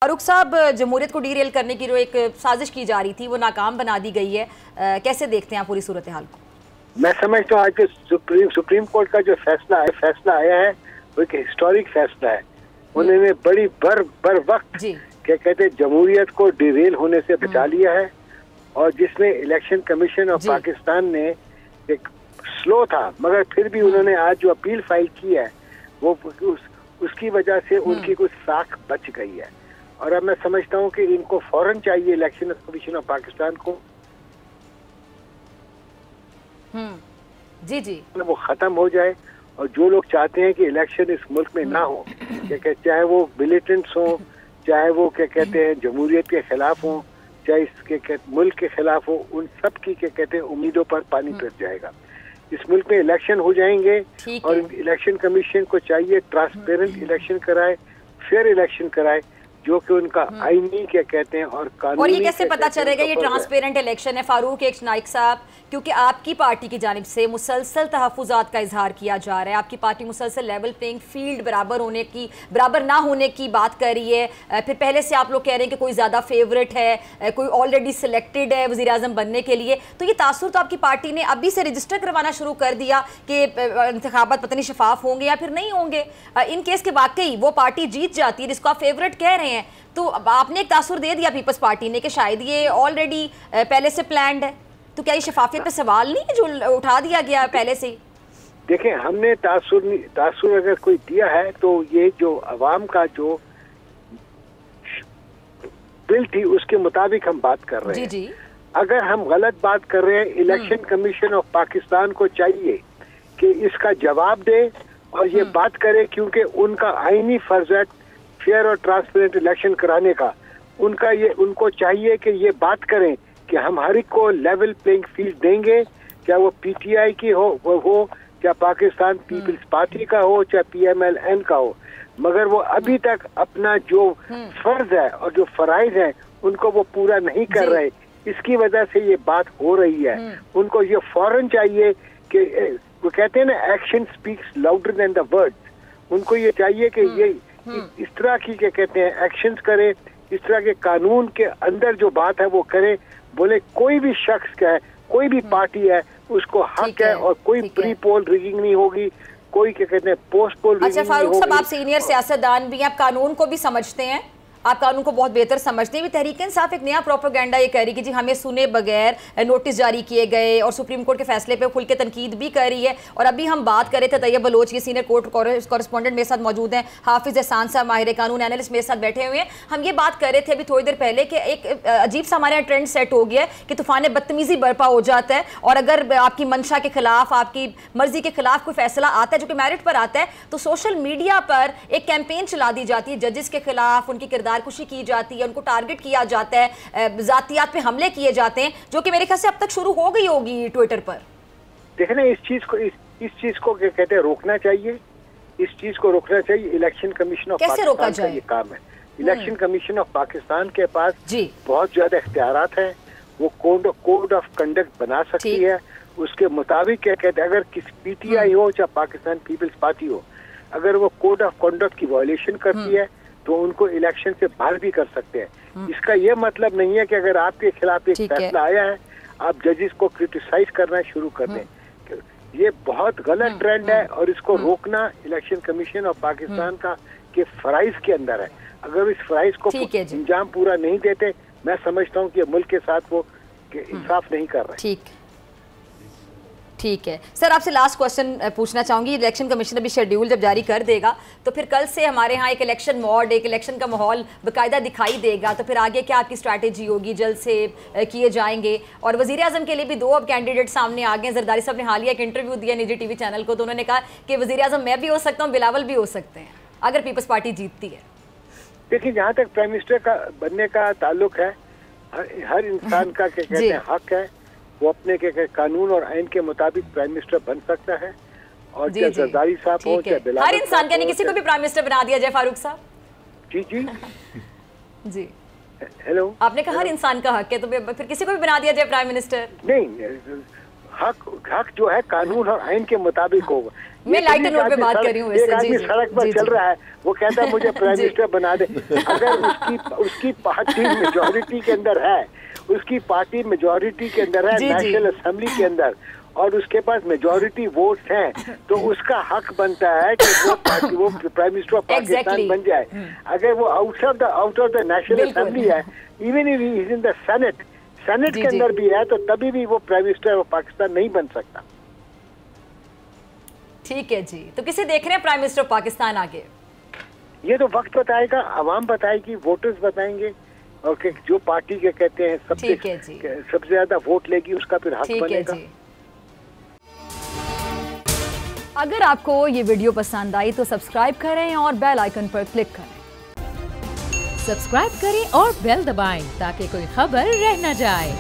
फारूक साहब, जमहूरियत को डीरेल करने की जो एक साजिश की जा रही थी वो नाकाम बना दी गई है। कैसे देखते हैं आप पूरी सूरत हाल को? मैं समझता हूँ आज के सुप्रीम कोर्ट का जो फैसला आया है वो एक हिस्टोरिक फैसला है। उन्होंने बड़ी बर वक्त क्या कहते हैं जमहूरियत को डिरेल होने से बचा लिया है, और जिसमें इलेक्शन कमीशन ऑफ पाकिस्तान ने एक स्लो था मगर फिर भी उन्होंने आज जो अपील फाइल की है वो उसकी वजह से उनकी कुछ साख बच गई है। और अब मैं समझता हूँ कि इनको फौरन चाहिए इलेक्शन कमीशन ऑफ पाकिस्तान को जी वो खत्म हो जाए, और जो लोग चाहते हैं कि इलेक्शन इस मुल्क में ना हो, चाहे वो मिलिटेंट्स हो, चाहे वो क्या कहते हैं जमहूरियत के खिलाफ हो, चाहे इसके मुल्क के खिलाफ हो, उन सब की क्या कहते हैं उम्मीदों पर पानी फिर जाएगा। इस मुल्क में इलेक्शन हो जाएंगे और इलेक्शन कमीशन को चाहिए ट्रांसपेरेंट इलेक्शन कराए, फेयर इलेक्शन कराए, जो कि उनका आईनी क्या कहते हैं और कानूनी। और ये कैसे पता चलेगा ये ट्रांसपेरेंट इलेक्शन है फारूक एक नाइक साहब? क्योंकि आपकी पार्टी की जानिब से मुसलसल तहफ़्फ़ुज़ात का इजहार किया जा रहा है। आपकी पार्टी मुसलसल लेवल प्लेइंग फील्ड बराबर ना होने की बात कर रही है। फिर पहले से आप लोग कह रहे हैं कि कोई ज़्यादा फेवरेट है, कोई ऑलरेडी सिलेक्टेड है वज़ीर आज़म बनने के लिए। तो ये तासुर तो आपकी पार्टी ने अभी से रजिस्टर करवाना शुरू कर दिया कि इंतखाबात पता नहीं शफाफ होंगे या फिर नहीं होंगे। इन केस के वाकई वो पार्टी जीत जाती है जिसको आप फेवरेट कह रहे हैं, तो आपने एक तासुर दे दिया पीपल्स पार्टी ने कि शायद ये ऑलरेडी पहले से प्लान्ड है। तो क्या ये शफाफियत पे सवाल नहीं है जो उठा दिया गया पहले से? देखें, हमने तासुर अगर कोई दिया है तो ये जो अवाम का जो बिल थी उसके मुताबिक हम बात कर रहे हैं। जी। अगर हम गलत बात कर रहे हैं, इलेक्शन कमीशन ऑफ पाकिस्तान को चाहिए कि इसका जवाब दे और ये बात करे, क्योंकि उनका आईनी फर्ज है फेयर और ट्रांसपेरेंट इलेक्शन कराने का। उनको चाहिए कि ये बात करें कि हम हर एक को लेवल प्लेइंग फील्ड देंगे, चाहे वो पीटीआई की हो चाहे पाकिस्तान पीपल्स पार्टी का हो, चाहे पीएमएलएन का हो, मगर वो अभी तक अपना जो फर्ज है और जो फराइज है उनको वो पूरा नहीं कर रहे। इसकी वजह से ये बात हो रही है। उनको ये फौरन चाहिए कि वो कहते हैं ना, action speaks louder than the words. उनको ये चाहिए कि ये इस तरह की क्या कहते हैं एक्शंस करे, इस तरह के कानून के अंदर जो बात है वो करे। बोले कोई भी शख्स का है, कोई भी पार्टी है, उसको हक है और कोई प्री पोल रिगिंग नहीं होगी, कोई क्या कहते हैं पोस्ट पोल रिगिंग नहीं होगी। अच्छा फारूक साहब, आप सीनियर सियासतदान भी हैं, आप कानून को भी समझते हैं, आप कानून को बहुत बेहतर समझते हैं। भी तहरीक इंसाफ एक नया प्रोपेगेंडा ये कह रही कि जी हमें सुने बगैर नोटिस जारी किए गए, और सुप्रीम कोर्ट के फैसले पे खुल के तनकीद भी कर रही है। और अभी हम बात कर रहे थे तैयब बलोच की, सीनियर कोर्ट कॉरेस्पॉन्डेंट मेरे साथ मौजूद हैं, हाफिज एहसान साहब माहिर कानून एनालिस्ट मेरे साथ बैठे हुए हैं। हम ये बात कर रहे थे अभी थोड़ी देर पहले कि एक अजीब सा हमारे यहाँ ट्रेंड सेट हो गया है कि तूफान बदतमीजी बर्पा हो जाता है, और अगर आपकी मंशा के खिलाफ, आपकी मर्जी के खिलाफ कोई फैसला आता है जो कि मेरिट पर आता है, तो सोशल मीडिया पर एक कैंपेन चला दी जाती है जजेस के खिलाफ, उनकी किरदार कुशी की जाती है, उनको टारगेट किया जाता है, जातियात पे हमले किए जाते हैं, जो कि मेरे ख्याल से अब तक शुरू हो गई होगी ट्विटर पर। देखें ना, इस चीज को क्या कहते हैं रोकना चाहिए। इस चीज को रोकना चाहिए। इलेक्शन कमीशन ऑफ पाकिस्तान का ये काम है। इलेक्शन कमीशन ऑफ पाकिस्तान के पास बहुत ज्यादा इख्तियारात हैं। वो कोड ऑफ कंडक्ट बना सकती है। उसके मुताबिक क्या कहते हैं, अगर किसी पीटीआई हो चाहे पाकिस्तान पीपल्स पार्टी हो, अगर वो कोड ऑफ कंडक्ट की वायलेशन करती है तो उनको इलेक्शन से बाहर भी कर सकते हैं। इसका ये मतलब नहीं है कि अगर आपके खिलाफ एक फैसला आया है आप जजेस को क्रिटिसाइज करना शुरू कर दें। ये बहुत गलत ट्रेंड है और इसको रोकना इलेक्शन कमीशन ऑफ पाकिस्तान का के फराइज के अंदर है। अगर इस फराइज को इंजाम पूरा नहीं देते, मैं समझता हूँ कि मुल्क के साथ वो इंसाफ नहीं कर रहे। ठीक है सर, आपसे लास्ट क्वेश्चन पूछना चाहूँगी। इलेक्शन कमीशन अभी शेड्यूल जब जारी कर देगा तो फिर कल से हमारे यहाँ एक इलेक्शन मोड, एक इलेक्शन का माहौल बाकायदा दिखाई देगा, तो फिर आगे क्या आपकी स्ट्रैटेजी होगी? जल्द से किए जाएंगे। और वज़ीर आज़म के लिए भी दो अब कैंडिडेट सामने आ गए। जरदारी साहब ने हालिया एक इंटरव्यू दिया निजी टीवी चैनल को, तो उन्होंने कहा कि वज़ीर आज़म मैं भी हो सकता हूँ, बिलावल भी हो सकते हैं अगर पीपल्स पार्टी जीतती है। देखिए, जहाँ तक प्राइम मिनिस्टर का बनने का ताल्लुक है, हर इंसान का क्या कहते हैं हक है, वो अपने के कानून और आइन के मुताबिक प्राइम मिनिस्टर बन सकता है। और चाहे जरदारी साहब हो चाहे बिलावल, हर इंसान यानी किसी को भी प्राइम मिनिस्टर बना दिया जाए फारूक साहब। जी हेलो, आपने कहा हर इंसान का हक है, तो फिर किसी को भी बना दिया जाए प्राइम मिनिस्टर? नहीं, हक जो है कानून और आइन के मुताबिक होगा। मैं लाइटर नोट पे बात कर रही हूँ। एक आदमी सड़क पर चल रहा है, वो कहता है मुझे प्राइम मिनिस्टर बना दे। अगर उसकी पार्टी मेजॉरिटी के अंदर है, उसकी पार्टी मेजॉरिटी के अंदर है नेशनल असेंबली के अंदर, और उसके पास मेजॉरिटी वोट्स हैं, तो उसका हक बनता है कि वो प्राइम मिनिस्टर ऑफ पाकिस्तान बन जाए। अगर वो out of the national assembly है, even if he is in the senate के अंदर भी है, तो तभी भी वो प्राइम मिनिस्टर ऑफ पाकिस्तान नहीं बन सकता। ठीक है जी, तो किसे देख रहे हैं प्राइम मिनिस्टर ऑफ पाकिस्तान आगे? ये तो वक्त बताएगा, आवाम बताएगी, वोटर्स बताएंगे, और जो पार्टी के कहते हैं सबसे ज्यादा वोट लेगी उसका फिर हक बनेगा। अगर आपको ये वीडियो पसंद आई तो सब्सक्राइब करें और बेल आइकन पर क्लिक करें। सब्सक्राइब करें और बेल दबाएं ताकि कोई खबर रह न जाए।